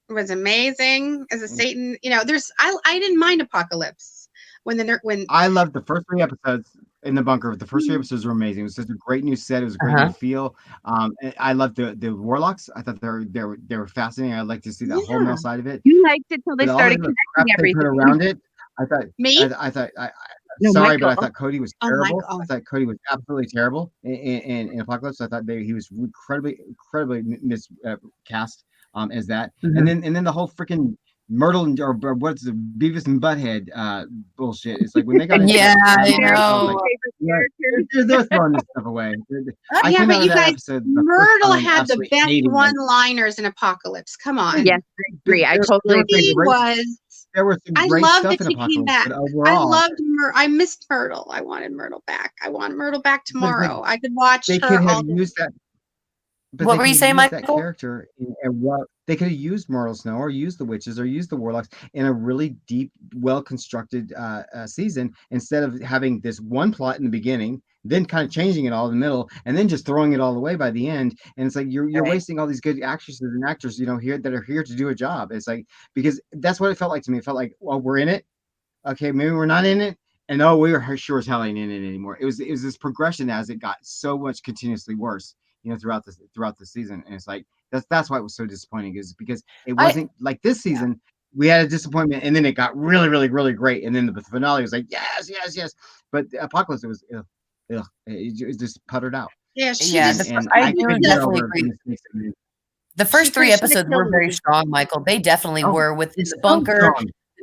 was amazing as a Satan. I didn't mind Apocalypse when I loved the first 3 episodes in the bunker. The first 3 episodes were amazing. It was just a great new set. It was a great new feel. I loved the warlocks. I thought they were fascinating. I'd like to see that whole male side of it. You liked it till they started connecting everything around it. I thought I thought Cody was terrible. Oh I thought Cody was absolutely terrible in Apocalypse. I thought he was incredibly miscast as that. And then the whole freaking Myrtle or what's the Beavis and Butthead bullshit. It's like when they got I know. They're throwing this stuff away. But you guys, Myrtle had the best one-liners in Apocalypse. Come on. Yes, I agree. I totally agree. There was some great stuff in Apocalypse, but overall, I missed Myrtle. I wanted Myrtle back. I want Myrtle back tomorrow. I could watch her. They could have used that. But what were you saying, Michael? That character they could have used Myrtle Snow or used the witches or used the warlocks in a really deep, well-constructed season instead of having this one plot in the beginning, then kind of changing it all in the middle, and then just throwing it all away by the end. And it's like you're wasting all these good actresses and actors, here that are here to do a job. It's like, because that's what it felt like to me. It felt like, well, we're in it. Okay, maybe we're not in it. And no, we were sure as hell ain't in it anymore. It was this progression as it got so much continuously worse. Throughout the season, and it's like that's why it was so disappointing, is because it wasn't like this season. We had a disappointment, and then it got really, really, really great, and then the finale was like yes. But Apocalypse, it just puttered out. Yeah, I definitely agree. The first 3 episodes were very strong, Michael. They definitely were, with this bunker,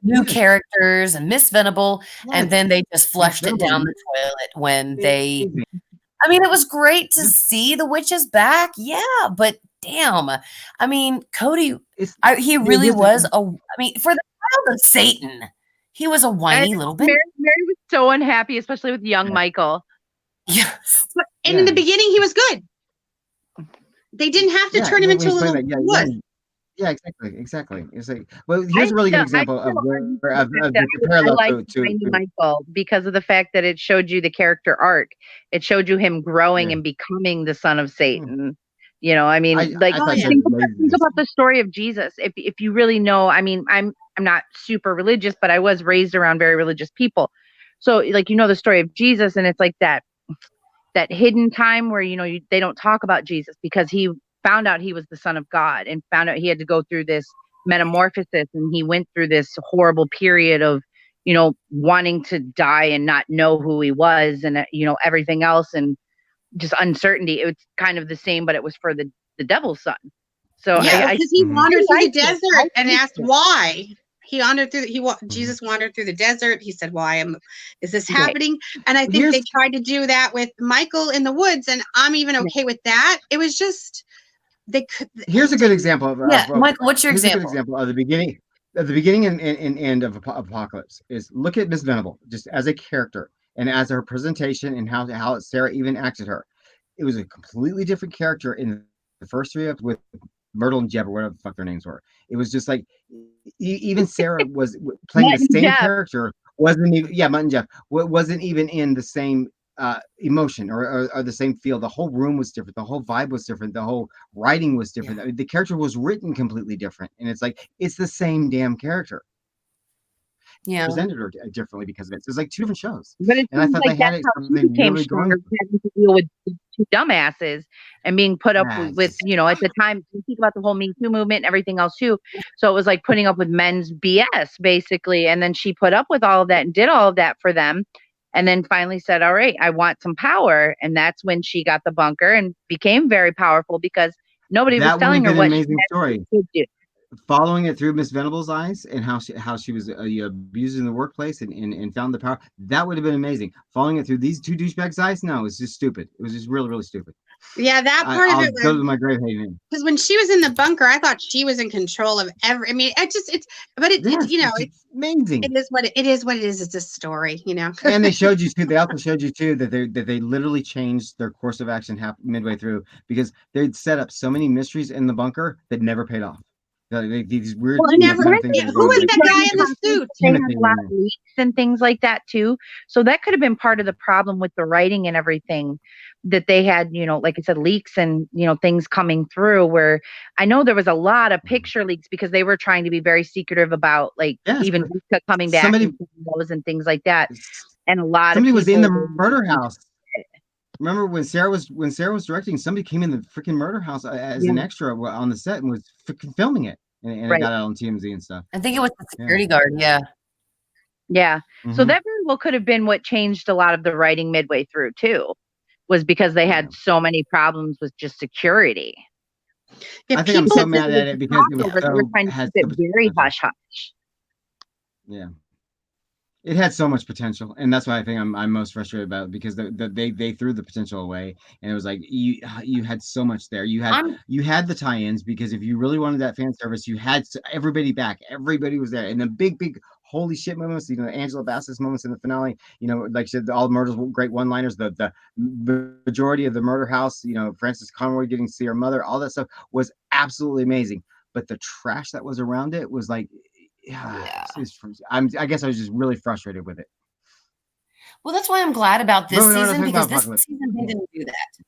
new characters, and Miss Venable, and then they just flushed it down the toilet when they I mean, it was great to see the witches back. Yeah, but damn. I mean, Cody, he really was for the child of Satan, he was a whiny little bit. Mary was so unhappy, especially with young Michael. Yes. And in the beginning, he was good. They didn't have to turn him into a little wuss. Yeah, exactly. It's like, well, here's a really good example of the parallel to Michael, because of the fact that it showed you the character arc. It showed you him growing and becoming the son of Satan. You know, I mean, think about the story of Jesus. If you really know, I mean, I'm not super religious, but I was raised around very religious people. So, like, the story of Jesus, and it's like that hidden time where they don't talk about Jesus because he found out he was the son of God and found out he had to go through this metamorphosis, and he went through this horrible period of wanting to die and not know who he was, and everything else, and just uncertainty. It was kind of the same, but it was for the devil's son. So because he wandered through the desert and asked why. He wandered through. Jesus wandered through the desert. He said, "Why is this happening?" And I think they tried to do that with Michael in the woods, and I'm even okay with that. It was just they could. Here's a good example of Michael. What's your example? A good example of the beginning. At the beginning and end of Apocalypse is look at Miss Venable just as a character and as her presentation and how Sarah even acted her. It was a completely different character in the first 3 episodes with Myrtle and Jeb or whatever the fuck their names were. It was just like even Sarah was playing the same character. Wasn't even Mutt and Jeff wasn't even in the same emotion or the same feel. The whole room was different. The whole vibe was different. The whole writing was different. Yeah. I mean, the character was written completely different, and it's like it's the same damn character. Yeah, presented her differently because of it. So it's like 2 different shows. But and I thought they had it something really going. Having to deal with 2 dumbasses and being put up with at the time. You think about the whole Me Too movement and everything else too. So it was like putting up with men's BS basically, and then she put up with all of that and did all of that for them. And then finally said, all right, I want some power. And that's when she got the bunker and became very powerful because nobody was telling her what she had to do. Following it through Miss Venable's eyes and how she was abused in the workplace and found the power, that would have been amazing. Following it through these 2 douchebags' eyes, no, it's just stupid. It was just really, really stupid. Yeah, that part of it go to my grave hating. Because when she was in the bunker, I thought she was in control of every. I mean, it's amazing. It is what it is. It's a story, And they showed you too. They also showed you too that they literally changed their course of action midway through because they'd set up so many mysteries in the bunker that never paid off. These weird things. Who was that guy in the suit? They had a lot of leaks and things like that too. So that could have been part of the problem with the writing and everything, that they had, like I said, leaks and, things coming through where I know there was a lot of picture leaks because they were trying to be very secretive about even Lisa coming back and things like that. And a lot of people was in the murder house. Remember when Sarah was directing, somebody came in the freaking murder house as an extra on the set and was freaking filming it, and it got out on TMZ and stuff. I think it was the security guard. Yeah. Mm-hmm. So that very well could have been what changed a lot of the writing midway through too, was because they had so many problems with just security. I think I'm so mad at it because they were trying to keep it very hush hush. Yeah. It had so much potential, and that's why I think I'm most frustrated about it because they threw the potential away, and it was like you had so much there. You had the tie-ins because if you really wanted that fan service, you had everybody back. Everybody was there, and the big holy shit moments. Angela Bassett's moments in the finale. Like she said, all the murders, great one-liners. The majority of the murder house. Frances Conroy getting to see her mother. All that stuff was absolutely amazing, but the trash that was around it was like. I guess I was just really frustrated with it. Well, that's why I'm glad about this season because this season they didn't do that.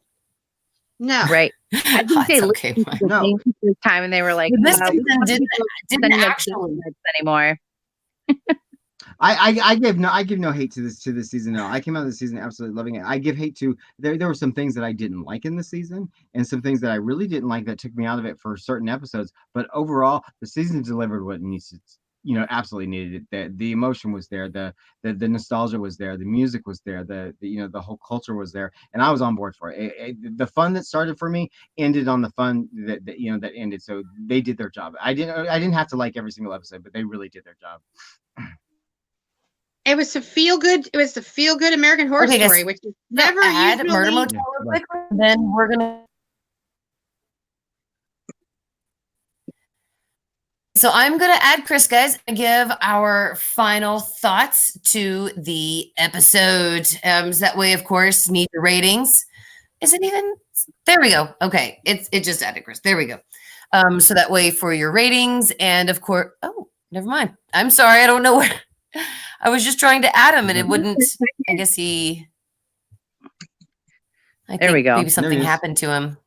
No, right. I think they okay. This time and they were like, this season didn't actually anymore. I give no hate to this season. No, I came out of the season absolutely loving it. I give hate to there were some things that I didn't like in the season and some things that I really didn't like that took me out of it for certain episodes. But overall, the season delivered what it needs to. Absolutely needed it. The emotion was there, the nostalgia was there, the music was there, the whole culture was there, and I was on board for it. The fun that started for me ended on the fun that ended. So they did their job. I didn't have to like every single episode, but they really did their job. It was a feel good. It was the feel good American Horror Story, which is never add usually. Murder Motel real quickly. Then we're gonna. So I'm gonna add Chris, guys, and give our final thoughts to the episode. So that way, of course, need the ratings. Is it even? There we go. Okay, it just added Chris. There we go. So that way for your ratings, and of course, oh, never mind. I'm sorry, I don't know where. I was just trying to add him, and it wouldn't. I guess he. There we go. Maybe something happened to him.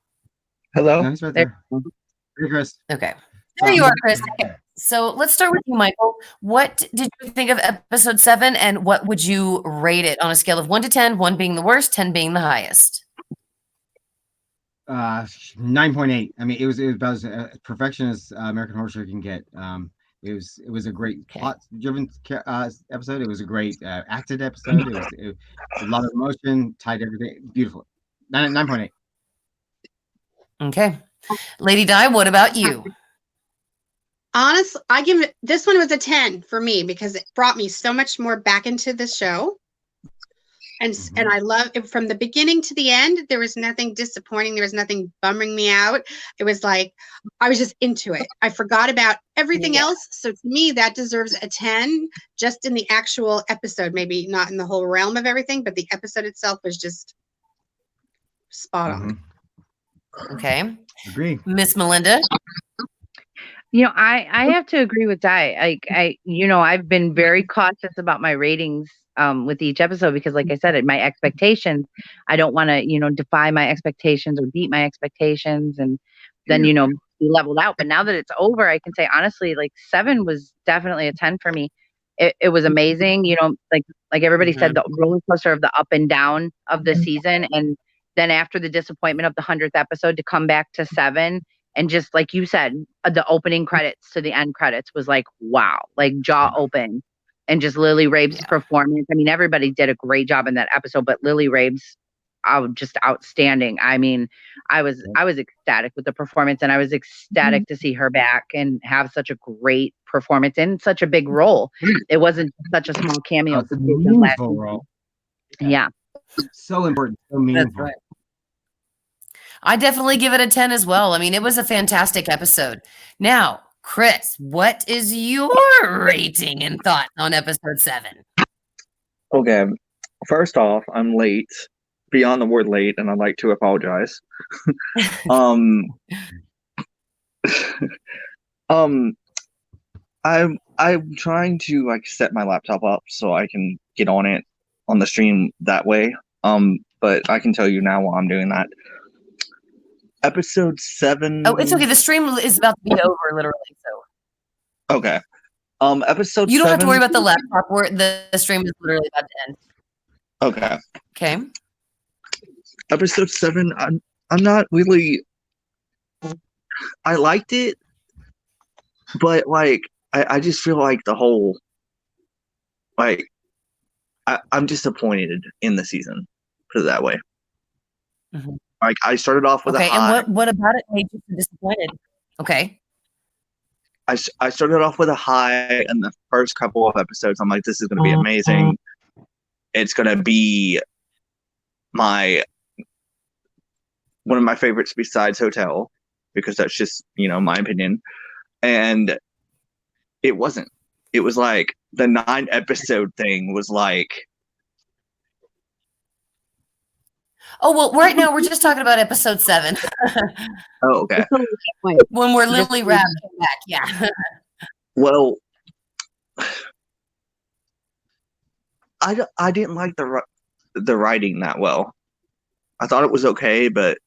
Hello. No, he's right there. Hey, Chris. Okay. There you are, Chris. Okay. So let's start with you, Michael. What did you think of episode 7, and what would you rate it on a scale of 1 to 10, 1 being the worst, 10 being the highest? 9.8. I mean, it was about as perfection as American Horror Story can get. It was a great plot-driven episode. It was a great acted episode. It was a lot of emotion, tied everything beautiful. 9.8. Okay, Lady Di, what about you? Honestly, I give it. This one was a 10 for me because it brought me so much more back into the show. And I love it from the beginning to the end. There was nothing disappointing. There was nothing bumming me out. It was like I was just into it. I forgot about everything else. So to me, that deserves a 10 just in the actual episode. Maybe not in the whole realm of everything, but the episode itself was just spot on. Okay. Agree. Miss Melinda? I have to agree with Di. I've been very cautious about my ratings with each episode because, like I said, my expectations, I don't want to, defy my expectations or beat my expectations and then, be leveled out. But now that it's over, I can say honestly, like 7 was definitely a 10 for me. It was amazing, like everybody said, the roller coaster of the up and down of the season. And then after the disappointment of the 100th episode to come back to 7. And just like you said, the opening credits to the end credits was like, wow, like jaw open. And just Lily Rabe's performance. I mean, everybody did a great job in that episode, but Lily Rabe's just outstanding. I mean, I was ecstatic with the performance, and I was ecstatic to see her back and have such a great performance in such a big role. It wasn't such a small cameo. It's a meaningful role. Yeah. So important, so meaningful. That's right. I definitely give it a 10 as well. I mean, it was a fantastic episode. Now, Chris, what is your rating and thoughts on episode 7? Okay. First off, I'm late, beyond the word late, and I'd like to apologize. I'm trying to set my laptop up so I can get on it on the stream that way. But I can tell you now while I'm doing that. Episode 7. Oh, it's okay. The stream is about to be over, literally. So okay. Episode. You don't 7, have to worry about the laptop. The stream is literally about to end. Okay. Okay. Episode 7. I'm not really. I liked it, but I just feel like the whole. I'm disappointed in the season. Put it that way. Mm-hmm. I started off with a high. And what about it made you so disappointed? Okay. I started off with a high in the first couple of episodes. I'm like, this is going to be amazing. It's going to be one of my favorites besides Hotel, because that's just, my opinion. And it wasn't. It was like the 9 episode thing was like. Oh, well, right now we're just talking about episode 7. Oh, okay. When we're Lily Rabe came back, yeah. Well, I didn't like the writing that well. I thought it was okay, but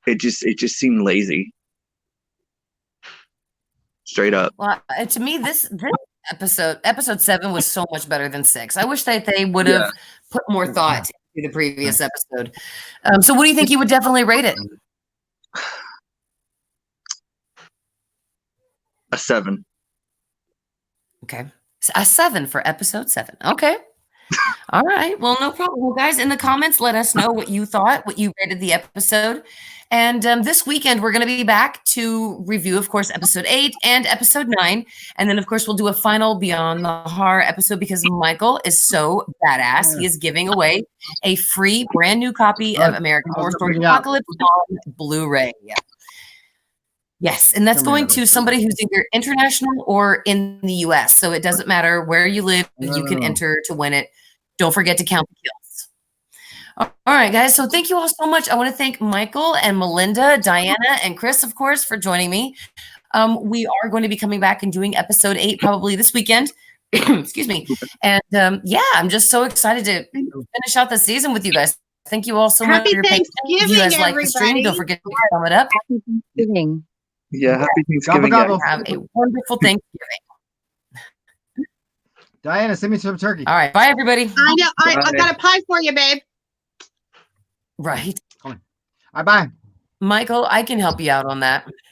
it just seemed lazy. Straight up. Well, to me, this episode 7 was so much better than 6. I wish that they would have put more thought into the previous episode. So what do you think you would definitely rate it? A 7. Okay. A 7 for episode 7. Okay. All right. Well, no problem. Well, guys, in the comments, let us know what you thought, what you rated the episode. And this weekend, we're going to be back to review, of course, episode 8 and episode 9. And then, of course, we'll do a final Beyond the Horror episode because Michael is so badass. He is giving away a free brand new copy of American Horror Story Apocalypse on Blu-ray. Yes, and that's going to somebody who's either international or in the US. So it doesn't matter where you live, you can enter to win it. Don't forget to count the kills. All right, guys. So thank you all so much. I want to thank Michael and Melinda, Diana, and Chris, of course, for joining me. We are going to be coming back and doing episode 8 probably this weekend. Excuse me. And yeah, I'm just so excited to finish out the season with you guys. Thank you all so much for your patience. If you guys like the stream, don't forget to thumb it up. Happy Thanksgiving. Yeah, happy Thanksgiving. Gobble, Have a wonderful Thanksgiving. Diana, send me some turkey. All right. Bye, everybody. I know. I got a pie for you, babe. Right. All right, bye. Michael, I can help you out on that.